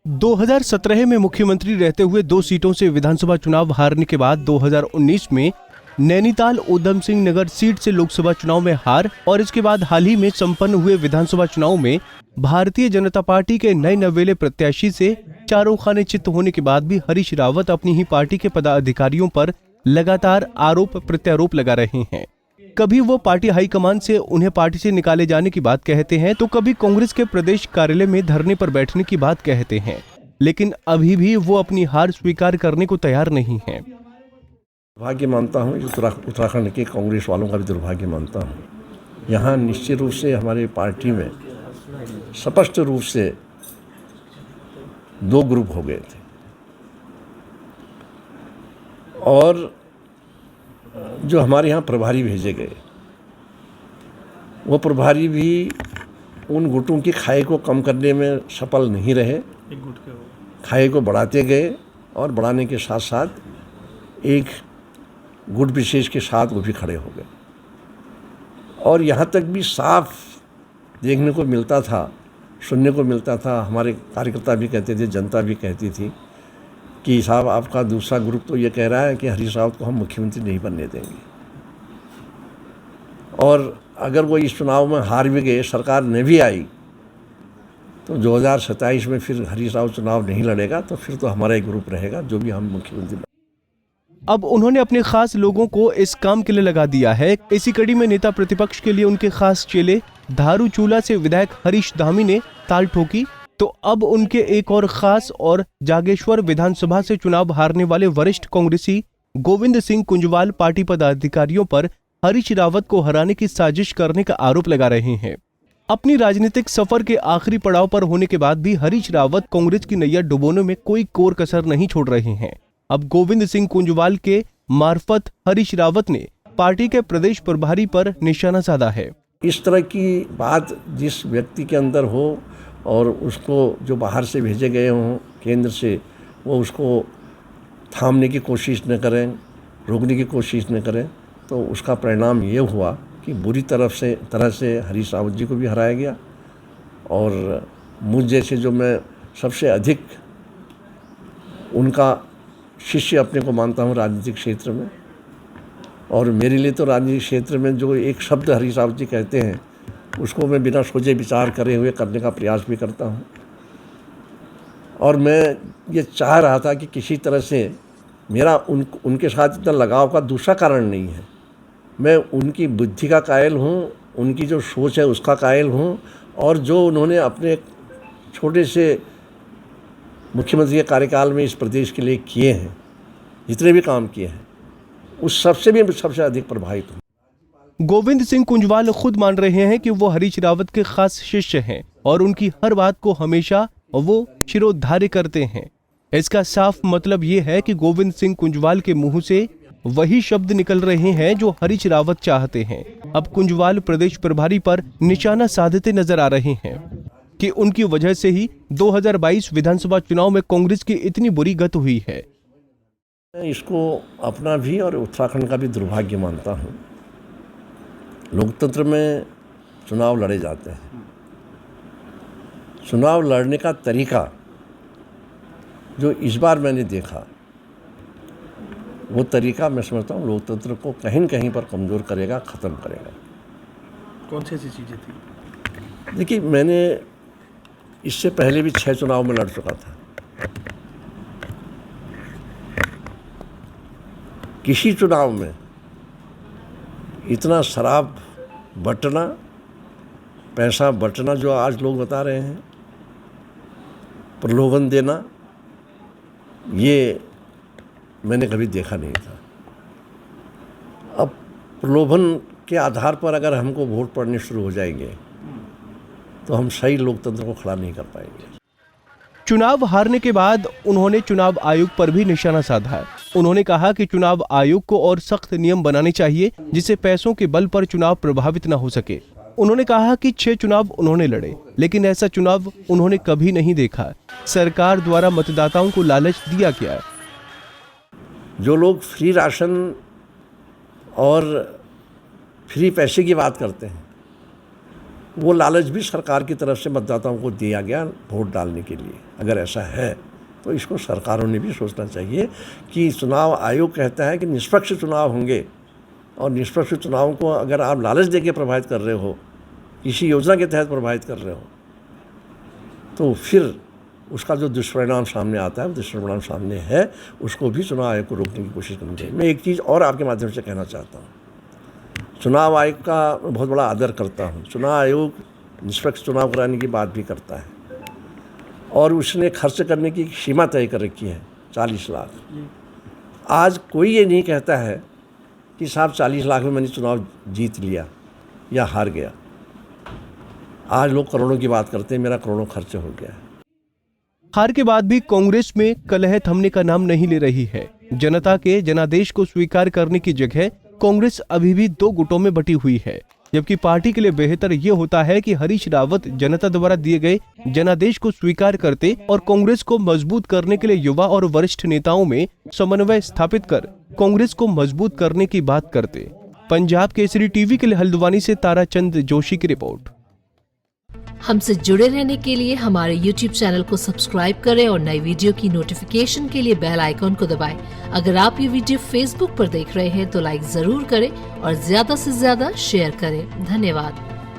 2017 में मुख्यमंत्री रहते हुए 2 सीटों से विधानसभा चुनाव हारने के बाद 2019 में नैनीताल उधम सिंह नगर सीट से लोकसभा चुनाव में हार और इसके बाद हाल ही में संपन्न हुए विधानसभा चुनाव में भारतीय जनता पार्टी के नए नवेले प्रत्याशी से चारों खाने चित होने के बाद भी हरीश रावत अपनी ही पार्टी के पदाधिकारियों पर लगातार आरोप प्रत्यारोप लगा रहे हैं। कभी वो पार्टी हाईकमान से उन्हें पार्टी से निकाले जाने की बात कहते हैं तो कभी कांग्रेस के प्रदेश कार्यालय में धरने पर बैठने की बात कहते हैं, लेकिन अभी भी वो अपनी हार स्वीकार करने को तैयार नहीं हैं। दुर्भाग्य मानता हूँ, उत्तराखंड के कांग्रेस वालों का भी दुर्भाग्य मानता हूँ। यहाँ निश्चित रूप से हमारी पार्टी में स्पष्ट रूप से 2 ग्रुप हो गए थे और जो हमारे यहाँ प्रभारी भेजे गए वो प्रभारी भी उन गुटों की खाई को कम करने में सफल नहीं रहे। खाई को बढ़ाते गए और बढ़ाने के साथ साथ एक गुट विशेष के साथ वो भी खड़े हो गए और यहाँ तक भी साफ देखने को मिलता था, सुनने को मिलता था। हमारे कार्यकर्ता भी कहते थे, जनता भी कहती थी कि साहब आपका दूसरा ग्रुप तो ये कह रहा है कि हरीश रावत को हम मुख्यमंत्री नहीं बनने देंगे और अगर वो इस चुनाव में हार भी गए, सरकार नहीं भी आई तो 2027 में फिर हरीश रावत चुनाव नहीं लड़ेगा तो फिर तो हमारा एक ग्रुप रहेगा जो भी हम मुख्यमंत्री। अब उन्होंने अपने खास लोगों को इस काम के लिए लगा दिया है। इसी कड़ी में नेता प्रतिपक्ष के लिए उनके खास चेले धारूचूला से विधायक हरीश धामी ने ताल ठोकी तो अब उनके एक और खास और जागेश्वर विधानसभा से चुनाव हारने वाले वरिष्ठ कांग्रेसी गोविंद सिंह कुंजवाल पार्टी पदाधिकारियों पर हरीश रावत को हराने की साजिश करने का आरोप लगा रहे हैं। अपनी राजनीतिक सफर के आखिरी पड़ाव पर होने के बाद भी हरीश रावत कांग्रेस की नैया डुबोने में कोई कोर कसर नहीं छोड़ रहे हैं। अब गोविंद सिंह कुंजवाल के मार्फत हरीश रावत ने पार्टी के प्रदेश प्रभारी पर निशाना साधा है। इस तरह की बात जिस व्यक्ति के अंदर हो और उसको जो बाहर से भेजे गए हों केंद्र से, वो उसको थामने की कोशिश न करें, रोकने की कोशिश न करें, तो उसका परिणाम ये हुआ कि बुरी तरह से हरीश रावत जी को भी हराया गया और मुझ जैसे जो मैं सबसे अधिक उनका शिष्य अपने को मानता हूँ राजनीतिक क्षेत्र में, और मेरे लिए तो राजनीतिक क्षेत्र में जो एक शब्द हरीश रावत जी कहते हैं उसको मैं बिना सोचे विचार करे हुए करने का प्रयास भी करता हूँ और मैं ये चाह रहा था कि किसी तरह से मेरा उनके साथ इतना लगाव का दूसरा कारण नहीं है। मैं उनकी बुद्धि का कायल हूँ, उनकी जो सोच है उसका कायल हूँ और जो उन्होंने अपने छोटे से मुख्यमंत्री के कार्यकाल में इस प्रदेश के लिए किए हैं, जितने भी काम किए हैं, उस सबसे अधिक प्रभावित हूँ। गोविंद सिंह कुंजवाल खुद मान रहे हैं कि वो हरीश रावत के खास शिष्य हैं और उनकी हर बात को हमेशा वो शिरोधार्य करते हैं। इसका साफ मतलब ये है कि गोविंद सिंह कुंजवाल के मुंह से वही शब्द निकल रहे हैं जो हरीश रावत चाहते हैं। अब कुंजवाल प्रदेश प्रभारी पर निशाना साधते नजर आ रहे हैं कि उनकी वजह से ही 2022 विधानसभा चुनाव में कांग्रेस की इतनी बुरी गत हुई है। इसको अपना भी और उत्तराखंड का भी दुर्भाग्य मानता हूँ। लोकतंत्र में चुनाव लड़े जाते हैं, चुनाव लड़ने का तरीका जो इस बार मैंने देखा वो तरीका मैं समझता हूँ लोकतंत्र को कहीं न कहीं पर कमज़ोर करेगा, ख़त्म करेगा। कौन सी ऐसी चीज़ें थी? देखिए, मैंने इससे पहले भी 6 चुनाव में लड़ चुका था। किसी चुनाव में इतना शराब बंटना, पैसा बंटना जो आज लोग बता रहे हैं, प्रलोभन देना, ये मैंने कभी देखा नहीं था। अब प्रलोभन के आधार पर अगर हमको वोट पड़ने शुरू हो जाएंगे तो हम सही लोकतंत्र को खड़ा नहीं कर पाएंगे। चुनाव हारने के बाद उन्होंने चुनाव आयोग पर भी निशाना साधा। उन्होंने कहा कि चुनाव आयोग को और सख्त नियम बनाने चाहिए जिससे पैसों के बल पर चुनाव प्रभावित न हो सके। उन्होंने कहा कि 6 चुनाव उन्होंने लड़े, लेकिन ऐसा चुनाव उन्होंने कभी नहीं देखा। सरकार द्वारा मतदाताओं को लालच दिया गया। जो लोग फ्री राशन और फ्री पैसे की बात करते हैं, वो लालच भी सरकार की तरफ से मतदाताओं को दिया गया वोट डालने के लिए। अगर ऐसा है तो इसको सरकारों ने भी सोचना चाहिए कि चुनाव आयोग कहता है कि निष्पक्ष चुनाव होंगे, और निष्पक्ष चुनाव को अगर आप लालच देके प्रभावित कर रहे हो, किसी योजना के तहत प्रभावित कर रहे हो, तो फिर उसका जो दुष्परिणाम सामने आता है, वो दुष्परिणाम सामने है, उसको भी चुनाव आयोग को रोकने की कोशिश करनी चाहिए। मैं एक चीज़ और आपके माध्यम से कहना चाहता हूँ, चुनाव आयोग का बहुत बड़ा आदर करता हूँ। चुनाव आयोग निष्पक्ष चुनाव कराने की बात भी करता है, और उसने खर्च करने की सीमा तय कर रखी है 40 लाख। आज कोई ये नहीं कहता है कि साहब 40 लाख में मैंने चुनाव जीत लिया या हार गया। आज लोग करोड़ों की बात करते हैं, मेरा करोड़ों खर्च हो गया है। हार के बाद भी कांग्रेस में कलह थमने का नाम नहीं ले रही है। जनता के जनादेश को स्वीकार करने की जगह कांग्रेस अभी भी दो गुटों में बटी हुई है, जबकि पार्टी के लिए बेहतर ये होता है कि हरीश रावत जनता द्वारा दिए गए जनादेश को स्वीकार करते और कांग्रेस को मजबूत करने के लिए युवा और वरिष्ठ नेताओं में समन्वय स्थापित कर कांग्रेस को मजबूत करने की बात करते। पंजाब केसरी टीवी के लिए हल्द्वानी से ताराचंद जोशी की रिपोर्ट। हमसे जुड़े रहने के लिए हमारे YouTube चैनल को सब्सक्राइब करें और नई वीडियो की नोटिफिकेशन के लिए बेल आइकॉन को दबाएं। अगर आप ये वीडियो Facebook पर देख रहे हैं तो लाइक जरूर करें और ज्यादा से ज्यादा शेयर करें। धन्यवाद।